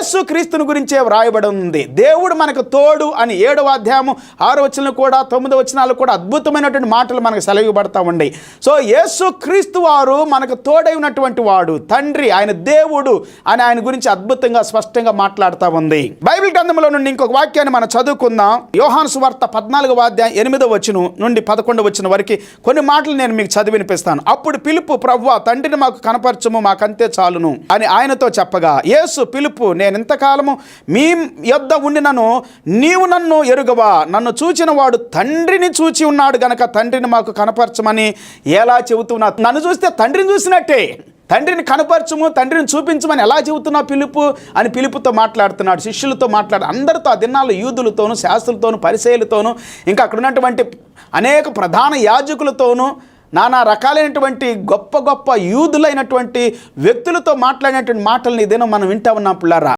యేసు క్రీస్తుని గురించే వ్రాయబడి ఉంది. దేవుడు మనకు తోడు అని 7వ అధ్యాయము 6వ వచనం కూడా 9వ వచనాలు కూడా అద్భుతమైనటువంటి మాటలు మనకు సెలవుబడతా ఉన్నాయి. సో యేసు క్రీస్తు వారు మనకు తోడై ఉన్నటువంటి వాడు, తండ్రి, ఆయన దేవుడు అని ఆయన గురించి అద్భుతంగా స్పష్టంగా మాట్లాడుతూ ఉంది. బైబిల్ గ్రంథంలో నుండి ఇంకొక వాక్యాన్ని మనం చదువుకుందాం. యోహాను సువార్త 14వ అధ్యాయం 8వ వచనం నుండి 11వ వచనం వరకు కొన్ని మాటలు నేను మీకు చదివి వినిపిస్తాను. అప్పుడు పిలుపు, ప్రభువా, తండ్రిని మాకు కనపరచము, మాకంతే చాలును అని ఆయనతో చెప్పగా, యేసు పిలుపు, నేను ఇంతకాలము మీ యొద్ద ఉండినను నీవు నన్ను ఎరుగవా, నన్ను చూచిన వాడు తండ్రిని చూచి ఉన్నాడు గనక తండ్రిని మాకు కనపరచమని ఎలా చెబుతున్నా? నన్ను చూస్తే తండ్రిని చూసినట్టే. తండ్రిని కనపరచము, తండ్రిని చూపించమని ఎలా చెబుతున్నా పిలుపు అని పిలుపుతో మాట్లాడుతున్నాడు, శిష్యులతో అందరితో. ఆ దినాల్లో యూదులతోనూ, శాస్త్రులతోనూ, పరిసయ్యులతోనూ, ఇంకా అక్కడ ఉన్నటువంటి అనేక ప్రధాన యాజకులతోనూ, నానా రకాలైనటువంటి గొప్ప గొప్ప యూదులైనటువంటి వ్యక్తులతో మాట్లాడినటువంటి మాటల్ని ఇదేనో మనం వింటా ఉన్నాం పిల్లారా.